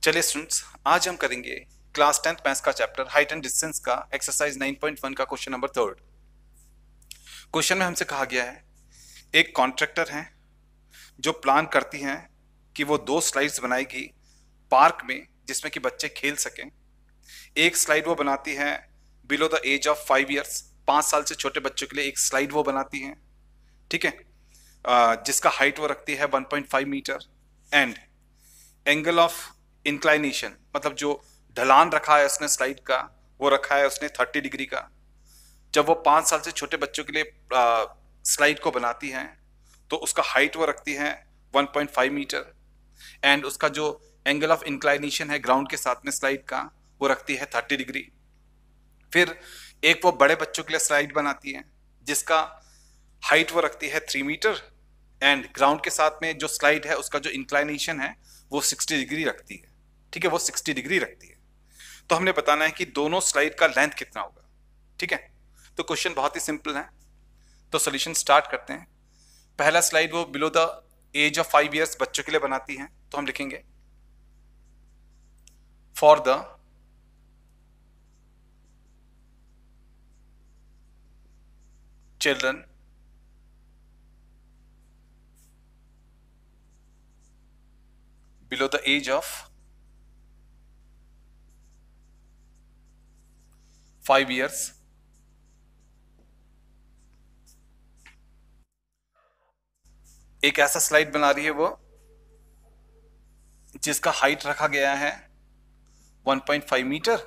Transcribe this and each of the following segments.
चलिए स्टूडेंट्स, आज हम करेंगे क्लास 10th मैथ्स का चैप्टर हाइट एंड डिस्टेंस का एक्सरसाइज 9.1 का क्वेश्चन नंबर 3। क्वेश्चन में हमसे कहा गया है, एक कॉन्ट्रैक्टर है जो प्लान करती हैं कि वो 2 स्लाइड्स बनाएगी पार्क में जिसमें कि बच्चे खेल सकें। एक स्लाइड वो बनाती है below the age of 5 years, 5 साल से छोटे बच्चों के लिए एक स्लाइड वो बनाती हैं, ठीक है। जिसका हाइट वो रखती है 1.5 metre and angle of inclination, मतलब जो ढलान रखा है उसने स्लाइड का, वो रखा है उसने 30 डिग्री का। जब वो 5 साल से छोटे बच्चों के लिए स्लाइड को बनाती है तो उसका हाइट वो रखती है 1.5 मीटर एंड उसका जो एंगल ऑफ इंक्लाइनेशन है ग्राउंड के साथ में स्लाइड का, वो रखती है 30 डिग्री। फिर एक वो बड़े बच्चों के लिए स्लाइड बनाती है जिसका हाइट वो रखती है 3 मीटर एंड ग्राउंड के साथ में जो स्लाइड है उसका जो इंक्लाइनेशन है वो 60 डिग्री रखती है, ठीक है, वो 60 डिग्री रखती है। तो हमने बताना है कि दोनों स्लाइड का लेंथ कितना होगा, ठीक है। तो क्वेश्चन बहुत ही सिंपल है, तो सॉल्यूशन स्टार्ट करते हैं। पहला स्लाइड वो below the age of 5 years बच्चों के लिए बनाती हैं, तो हम लिखेंगे for the children below the age of 5 years एक ऐसा स्लाइड बना रही है वो जिसका हाइट रखा गया है 1.5 मीटर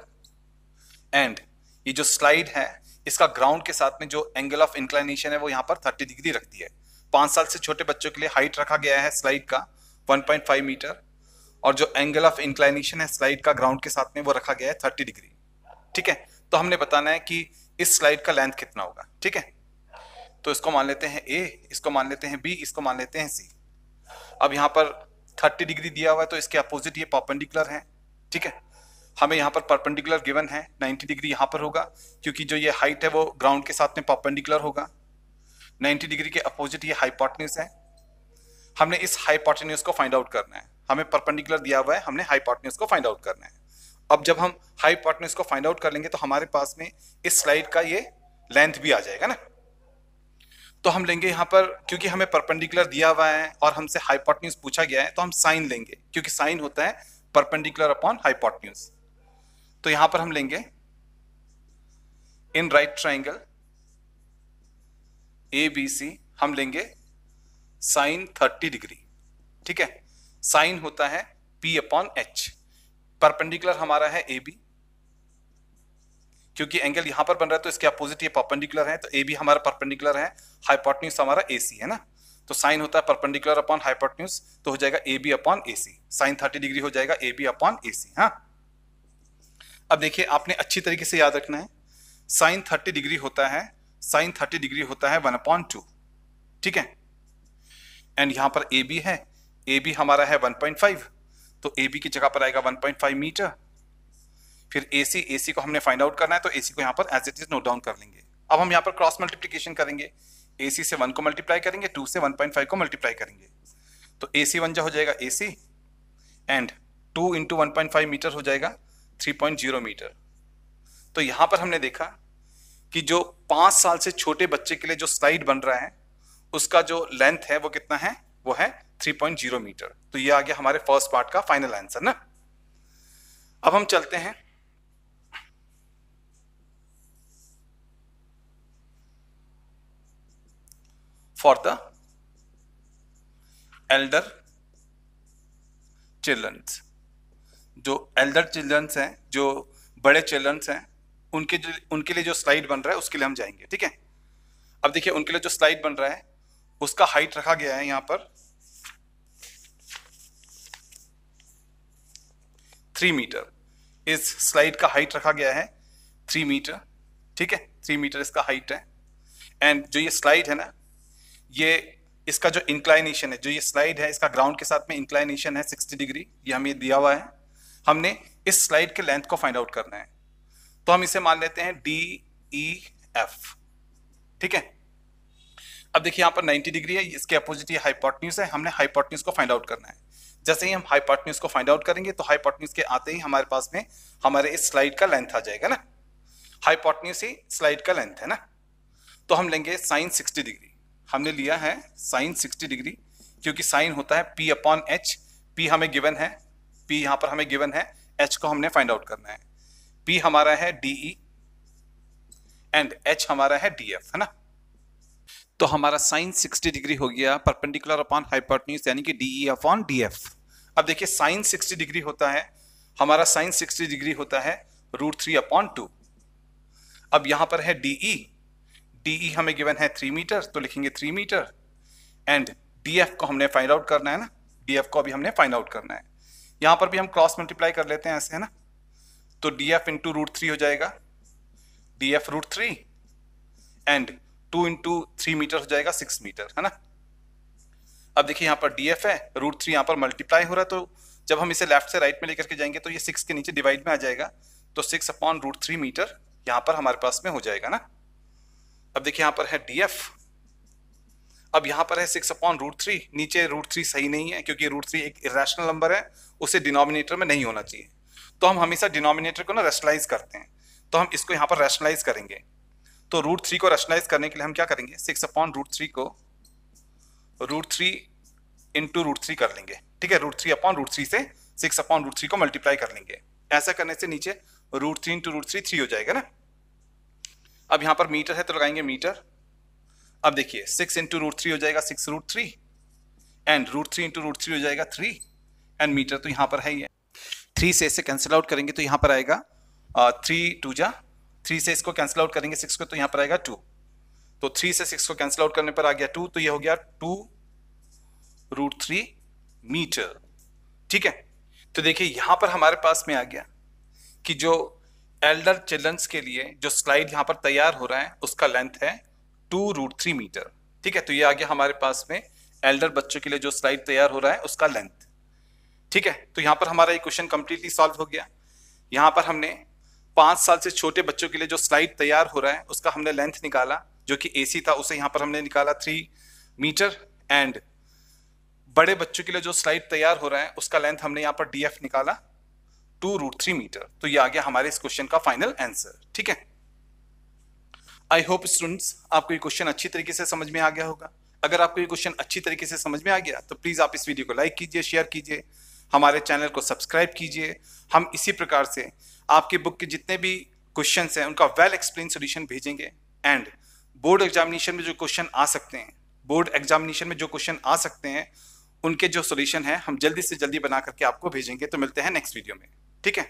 एंड ये जो स्लाइड है इसका ग्राउंड के साथ में जो एंगल ऑफ इंक्लाइनेशन है वो यहां पर 30 डिग्री रखती है। 5 साल से छोटे बच्चों के लिए हाइट रखा गया है स्लाइड का 1.5 मीटर और जो एंगल ऑफ इंक्लाइनेशन है स्लाइड का ग्राउंड के साथ में वो रखा गया है 30 डिग्री, ठीक है। तो हमने बताना है कि इस स्लाइड का लेंथ कितना होगा, ठीक है। तो इसको मान लेते हैं ए, इसको मान लेते हैं बी, इसको मान लेते हैं सी। अब यहाँ पर 30 डिग्री दिया हुआ है तो इसके अपोजिट ये परपेंडिकुलर है, ठीक है। हमें यहाँ पर परपेंडिकुलर गिवन है 90 डिग्री यहाँ पर होगा क्योंकि जो ये हाइट है वो ग्राउंड के साथ में परपेंडिकुलर होगा। 90 डिग्री के अपोजिट ये हाइपोटेन्यूज है। हमने इस हाइपोटेन्यूज को फाइंड आउट करना है। हमें परपेंडिकुलर दिया हुआ है, हमने हाइपोटेन्यूज को फाइंड आउट करना है। अब जब हम हाइपोटेन्यूज को फाइंड आउट कर लेंगे तो हमारे पास में इस स्लाइड का ये लेंथ भी आ जाएगा ना। तो हम लेंगे यहाँ पर, क्योंकि हमें परपेंडिकुलर दिया हुआ है और हमसे हाइपोटेन्यूज पूछा गया है तो हम साइन लेंगे, क्योंकि साइन होता है परपेंडिकुलर अपॉन हाइपोटेन्यूज। तो यहां पर हम लेंगे in right triangle A B C हम लेंगे साइन 30 डिग्री, ठीक है। साइन होता है P अपॉन H। परपेंडिकुलर हमारा है ए बी, क्योंकि एंगल यहां पर बन रहा है तो इसके अपोजिट ये परपेंडिकुलर है, तो ए बी हमारा परपेंडिकुलर है, हाइपोटेन्यूज हमारा ए सी है ना। तो साइन होता है परपेंडिकुलर अपॉन हाइपोटेन्यूज, तो हो जाएगा A B upon A C. Sine 30 degree हो जाएगा ए बी अपॉन ए सी। हाँ, अब देखिए आपने अच्छी तरीके से याद रखना है, साइन 30 डिग्री होता है, साइन 30 डिग्री होता है 1/2, ठीक है। एंड यहां पर ए बी है, ए बी हमारा है 1.5, तो ए बी की जगह पर आएगा 1.5 मीटर। फिर ए सी को हमने फाइंड आउट करना है तो ए सी को यहां पर as it is note down कर लेंगे। अब हम यहां पर क्रॉस मल्टीप्लीकेशन करेंगे, ए सी से 1 को मल्टीप्लाई करेंगे, 2 से 1.5 को मल्टीप्लाई करेंगे, तो ए सी 1 जो हो जाएगा ए सी एंड 2 इंटू 1.5 मीटर हो जाएगा 3.0 मीटर। तो यहां पर हमने देखा कि जो 5 साल से छोटे बच्चे के लिए जो स्लाइड बन रहा है उसका जो लेंथ है वो कितना है, वो है 3.0 मीटर। तो ये आ गया हमारे फर्स्ट पार्ट का फाइनल आंसर ना। अब हम चलते हैं फॉर द एल्डर चिल्ड्रंस। जो एल्डर चिल्ड्रंस हैं, जो बड़े चिल्ड्रंस हैं, उनके लिए जो स्लाइड बन रहा है उसके लिए हम जाएंगे, ठीक है। अब देखिए उनके लिए जो स्लाइड बन रहा है उसका हाइट रखा गया है यहां पर 3 मीटर। इस स्लाइड का हाइट रखा गया है 3 मीटर, ठीक है, 3 मीटर इसका हाइट है। एंड जो ये स्लाइड है ना, ये इसका जो इंक्लाइनेशन है, जो ये स्लाइड है इसका ग्राउंड के साथ में इंक्लाइनेशन है 60 डिग्री, ये हमें दिया हुआ है। हमने इस स्लाइड के लेंथ को फाइंड आउट करना है, तो हम इसे मान लेते हैं डी ई एफ, ठीक है। अब देखिए यहां पर 90 डिग्री है, इसके अपोजिट ये हाइपोटेन्यूज है, हमने हाइपोटेन्यूज को फाइंड आउट करना है। जैसे ही हम हाइपोटेन्यूज को फाइंड आउट करेंगे तो हाइपोटेन्यूज के आते ही हमारे पास में हमारे इस स्लाइड का लेंथ आ जाएगा ना, हाइपोटेन्यूज ही स्लाइड का लेंथ है ना। तो हम लेंगे साइन 60 डिग्री, हमने लिया है साइन 60 डिग्री, क्योंकि साइन होता है P अपॉन H, P हमें गिवन है, P यहां पर हमें गिवन है, H को हमने फाइंड आउट करना है। P हमारा है DE एंड H हमारा है DF, है ना। तो हमारा साइन 60 डिग्री हो गया परपेंडिकुलर अपॉन हाइपोटेन्यूज, यानी कि DE अपॉन DF। अब देखिए साइन 60 डिग्री होता है, हमारा साइन 60 डिग्री होता है √3 अपॉन 2। अब यहां पर है DE हमें गिवन है 3 मीटर, तो लिखेंगे 3 मीटर एंड DF को हमने फाइंड आउट करना है ना, DF को अभी हमने फाइंड आउट करना है। यहां पर भी हम क्रॉस मल्टीप्लाई कर लेते हैं ऐसे, है ना। तो DF इंटू √3 हो जाएगा, DF √3 एंड 2 इंटू 3 मीटर हो जाएगा 6 मीटर, है ना। अब देखिए यहाँ पर DF है, √3 यहाँ पर मल्टीप्लाई हो रहा है, तो जब हम इसे लेफ्ट से राइट में लेकर के जाएंगे तो ये 6 के नीचे डिवाइड में आ जाएगा, तो 6 अपॉन √3 मीटर यहाँ पर हमारे पास में हो जाएगा ना। अब देखिए यहाँ पर है DF, अब यहाँ पर है 6 अपॉन √3, नीचे √3 सही नहीं है क्योंकि √3 एक इरेशनल नंबर है, उसे डिनोमिनेटर में नहीं होना चाहिए, तो हम हमेशा डिनोमिनेटर को ना रैशनलाइज करते हैं, तो हम इसको यहाँ पर रैशनलाइज करेंगे। तो √3 को रैशनलाइज करने के लिए हम क्या करेंगे, 6 अपॉन √3 को √3 इंटू √3 कर लेंगे, ठीक है। √3 अपॉन √3 से 6 अपॉन √3 को मल्टीप्लाई कर लेंगे, ऐसा करने से नीचे √3 इंटू √3 3 हो जाएगा ना। अब यहाँ पर मीटर है तो लगाएंगे मीटर। अब देखिए 6 इंटू √3 हो जाएगा 6 √3 एंड √3 इंटू √3 हो जाएगा 3 एंड मीटर तो यहाँ पर है ही है। 3 से इसे कैंसिल आउट करेंगे तो यहाँ पर आएगा 3 2 जा, 3 से इसको कैंसिल आउट करेंगे 6 को तो यहाँ पर आएगा 2, तो 3 से 6 को कैंसिल आउट करने पर आ गया 2, तो ये हो गया 2 √3 मीटर, ठीक है। तो देखिए यहाँ पर हमारे पास में आ गया कि जो एल्डर चिल्ड्रंस के लिए जो स्लाइड यहाँ पर तैयार हो रहा है उसका लेंथ है 2 √3 मीटर, ठीक है। तो ये आ गया हमारे पास में एल्डर बच्चों के लिए जो स्लाइड तैयार हो रहा है उसका लेंथ, ठीक है। तो यहाँ पर हमारा ये क्वेश्चन कंप्लीटली सॉल्व हो गया। यहाँ पर हमने 5 साल से छोटे बच्चों के लिए जो स्लाइड तैयार हो रहा है उसका हमने लेंथ निकाला, जो कि AC था उसे यहाँ पर हमने निकाला 3 मीटर एंड बड़े बच्चों के लिए जो स्लाइड तैयार हो रहा है उसका लेंथ हमने यहाँ पर DF निकाला 2 √3 मीटर। तो ये आ गया हमारे इस क्वेश्चन का फाइनल आंसर, ठीक है। आई होप स्टूडेंट्स आपको ये क्वेश्चन अच्छी तरीके से समझ में आ गया होगा। अगर आपको ये क्वेश्चन अच्छी तरीके से समझ में आ गया तो प्लीज आप इस वीडियो को लाइक कीजिए, शेयर कीजिए, हमारे चैनल को सब्सक्राइब कीजिए। हम इसी प्रकार से आपके बुक के जितने भी क्वेश्चंस हैं उनका वेल एक्सप्लेन सॉल्यूशन भेजेंगे एंड बोर्ड एग्जामिनेशन में जो क्वेश्चन आ सकते हैं, बोर्ड एग्जामिनेशन में जो क्वेश्चन आ सकते हैं उनके जो सॉल्यूशन है हम जल्दी से जल्दी बना करके आपको भेजेंगे। तो मिलते हैं नेक्स्ट वीडियो में, ठीक है।